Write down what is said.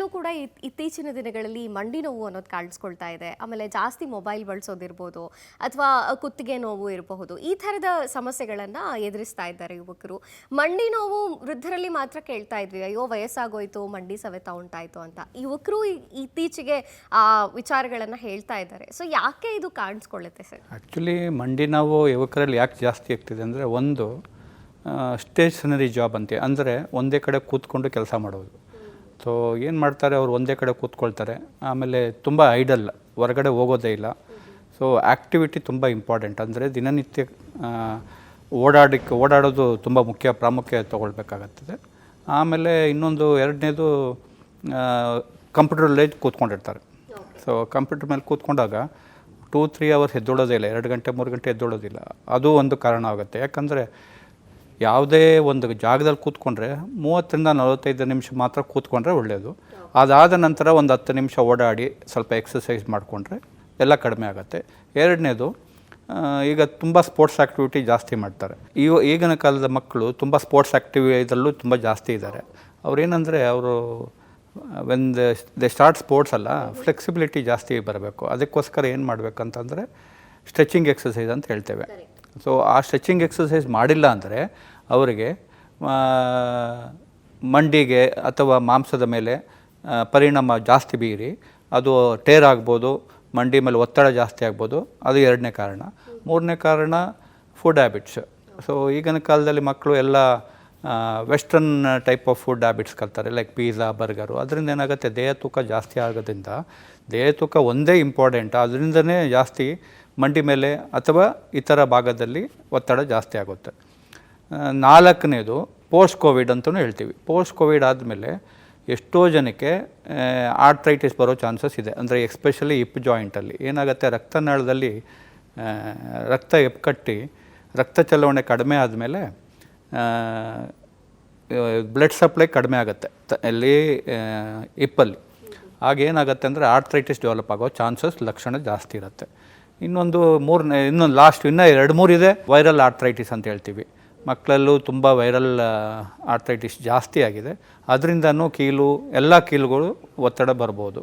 ಮಕ್ಕಳಲ್ಲೂ ಕೂಡ ಇತ್ತೀಚಿನ ದಿನಗಳಲ್ಲಿ ಮಂಡಿ ನೋವು ಅನ್ನೋದು ಕಾಣಿಸ್ಕೊಳ್ತಾ ಇದೆ. ಆಮೇಲೆ ಜಾಸ್ತಿ ಮೊಬೈಲ್ ಬಳಸೋದಿರ್ಬೋದು ಅಥವಾ ಕುತ್ತಿಗೆ ನೋವು ಇರಬಹುದು. ಈ ಥರದ ಸಮಸ್ಯೆಗಳನ್ನು ಎದುರಿಸ್ತಾ ಇದ್ದಾರೆ ಯುವಕರು. ಮಂಡಿ ನೋವು ವೃದ್ಧರಲ್ಲಿ ಮಾತ್ರ ಕೇಳ್ತಾ ಇದ್ವಿ, ಅಯ್ಯೋ ವಯಸ್ಸಾಗೋಯ್ತು ಮಂಡಿ ಸವೆತ ಉಂಟಾಯಿತು ಅಂತ. ಯುವಕರು ಇತ್ತೀಚೆಗೆ ಆ ವಿಚಾರಗಳನ್ನು ಹೇಳ್ತಾ ಇದ್ದಾರೆ. ಸೊ ಯಾಕೆ ಇದು ಕಾಣಿಸ್ಕೊಳ್ಳುತ್ತೆ ಸರ್? ಆ್ಯಕ್ಚುಲಿ ಮಂಡಿ ನೋವು ಯುವಕರಲ್ಲಿ ಯಾಕೆ ಜಾಸ್ತಿ ಆಗ್ತಿದೆ ಅಂದರೆ, ಒಂದು ಸ್ಟೇಷನರಿ ಜಾಬ್ ಅಂತೆ, ಅಂದರೆ ಒಂದೇ ಕಡೆ ಕೂತ್ಕೊಂಡು ಕೆಲಸ ಮಾಡೋದು. ಸೊ ಏನು ಮಾಡ್ತಾರೆ, ಅವರು ಒಂದೇ ಕಡೆ ಕೂತ್ಕೊಳ್ತಾರೆ. ಆಮೇಲೆ ತುಂಬ ಐಡಲ್, ಹೊರಗಡೆ ಹೋಗೋದೇ ಇಲ್ಲ. ಸೊ ಆ್ಯಕ್ಟಿವಿಟಿ ತುಂಬ ಇಂಪಾರ್ಟೆಂಟ್. ಅಂದರೆ ದಿನನಿತ್ಯ ಓಡಾಡೋದು ತುಂಬ ಪ್ರಾಮುಖ್ಯ ತೊಗೊಳ್ಬೇಕಾಗತ್ತದೆ. ಆಮೇಲೆ ಇನ್ನೊಂದು ಎರಡನೇದು, ಕಂಪ್ಯೂಟರಲ್ಲೇ ಕೂತ್ಕೊಂಡಿರ್ತಾರೆ. ಸೊ ಕಂಪ್ಯೂಟರ್ ಮೇಲೆ ಕೂತ್ಕೊಂಡಾಗ 2-3 ಅವರ್ಸ್ ಎದ್ದೋಳೋದೇ ಇಲ್ಲ, 2 ಗಂಟೆ 3 ಗಂಟೆ ಎದ್ದೋಳೋದಿಲ್ಲ. ಅದು ಒಂದು ಕಾರಣ ಆಗುತ್ತೆ. ಯಾಕಂದರೆ ಯಾವುದೇ ಒಂದು ಜಾಗದಲ್ಲಿ ಕೂತ್ಕೊಂಡ್ರೆ 30-45 ನಿಮಿಷ ಮಾತ್ರ ಕೂತ್ಕೊಂಡ್ರೆ ಒಳ್ಳೆಯದು. ಅದಾದ ನಂತರ ಒಂದು 10 ನಿಮಿಷ ಓಡಾಡಿ ಸ್ವಲ್ಪ ಎಕ್ಸಸೈಸ್ ಮಾಡಿಕೊಂಡ್ರೆ ಎಲ್ಲ ಕಡಿಮೆ ಆಗುತ್ತೆ. ಎರಡನೇದು, ಈಗ ತುಂಬ ಸ್ಪೋರ್ಟ್ಸ್ ಆ್ಯಕ್ಟಿವಿಟಿ ಜಾಸ್ತಿ ಮಾಡ್ತಾರೆ. ಈಗಿನ ಕಾಲದ ಮಕ್ಕಳು ತುಂಬ ಸ್ಪೋರ್ಟ್ಸ್ ಆ್ಯಕ್ಟಿವಿಟಿದಲ್ಲೂ ತುಂಬ ಜಾಸ್ತಿ ಇದ್ದಾರೆ. ಅವ್ರೇನೆಂದರೆ, ಅವರು ವೆನ್ ದೇ ಸ್ಟಾರ್ಟ್ ಸ್ಪೋರ್ಟ್ಸ್ ಅಲ್ಲ, ಫ್ಲೆಕ್ಸಿಬಿಲಿಟಿ ಜಾಸ್ತಿ ಬರಬೇಕು. ಅದಕ್ಕೋಸ್ಕರ ಏನು ಮಾಡಬೇಕಂತಂದರೆ ಸ್ಟ್ರೆಚಿಂಗ್ ಎಕ್ಸಸೈಸ್ ಅಂತ ಹೇಳ್ತೇವೆ. ಸೊ ಆ ಸ್ಟ್ರೆಚಿಂಗ್ ಎಕ್ಸಸೈಸ್ ಮಾಡಿಲ್ಲ ಅಂದರೆ ಅವರಿಗೆ ಮಂಡಿಗೆ ಅಥವಾ ಮಾಂಸದ ಮೇಲೆ ಪರಿಣಾಮ ಜಾಸ್ತಿ ಬೀರಿ ಅದು ಟೇರ್ ಆಗ್ಬೋದು, ಮಂಡಿ ಮೇಲೆ ಒತ್ತಡ ಜಾಸ್ತಿ ಆಗ್ಬೋದು. ಅದು ಎರಡನೇ ಕಾರಣ. ಮೂರನೇ ಕಾರಣ ಫುಡ್ ಹ್ಯಾಬಿಟ್ಸ್. ಸೊ ಈಗಿನ ಕಾಲದಲ್ಲಿ ಮಕ್ಕಳು ಎಲ್ಲ western type of food habits ಕಲ್ತಾರೆ, ಲೈಕ್ ಪಿಜ್ಜಾ, ಬರ್ಗರು. ಅದರಿಂದ ಏನಾಗುತ್ತೆ, ದೇಹ ತೂಕ ಜಾಸ್ತಿ ಆಗೋದ್ರಿಂದ, ದೇಹ ತೂಕ ಒಂದೇ ಇಂಪಾರ್ಟೆಂಟ್, ಅದರಿಂದನೇ ಜಾಸ್ತಿ ಮಂಡಿ ಮೇಲೆ ಅಥವಾ ಇತರ ಭಾಗದಲ್ಲಿ ಒತ್ತಡ ಜಾಸ್ತಿ ಆಗುತ್ತೆ. ನಾಲ್ಕನೇದು ಪೋಸ್ಟ್ ಕೋವಿಡ್ ಅಂತಲೂ ಹೇಳ್ತೀವಿ. ಪೋಸ್ಟ್ ಕೋವಿಡ್ ಆದಮೇಲೆ ಎಷ್ಟೋ ಜನಕ್ಕೆ ಆರ್ಥ್ರೈಟಿಸ್ ಬರೋ ಚಾನ್ಸಸ್ ಇದೆ. ಅಂದರೆ ಎಸ್ಪೆಷಲಿ ಹಿಪ್ ಜಾಯಿಂಟಲ್ಲಿ ಏನಾಗುತ್ತೆ, ರಕ್ತನಾಳದಲ್ಲಿ ರಕ್ತ ಎಪ್ಕಟ್ಟಿ ರಕ್ತ ಚಲನೆ ಕಡಿಮೆ ಆದಮೇಲೆ ಬ್ಲಡ್ ಸಪ್ಲೈ ಕಡಿಮೆ ಆಗುತ್ತೆ ಅಲ್ಲಿ ಹಿಪ್ಪಲ್ಲಿ. ಆಗೇನಾಗುತ್ತೆ ಅಂದರೆ ಆರ್ಥ್ರೈಟಿಸ್ ಡೆವಲಪ್ ಆಗೋ ಚಾನ್ಸಸ್ ಲಕ್ಷಣ ಜಾಸ್ತಿ ಇರುತ್ತೆ. ಇನ್ನೊಂದು ಲಾಸ್ಟ್ ಇನ್ನೂ 2-3 ಇದೆ, ವೈರಲ್ ಆರ್ಥ್ರೈಟಿಸ್ ಅಂತ ಹೇಳ್ತೀವಿ. ಮಕ್ಕಳಲ್ಲೂ ತುಂಬ ವೈರಲ್ ಆರ್ಥ್ರೈಟಿಸ್ ಜಾಸ್ತಿ ಆಗಿದೆ. ಅದರಿಂದನೂ ಎಲ್ಲ ಕೀಲುಗಳು ಒತ್ತಡ ಬರ್ಬೋದು.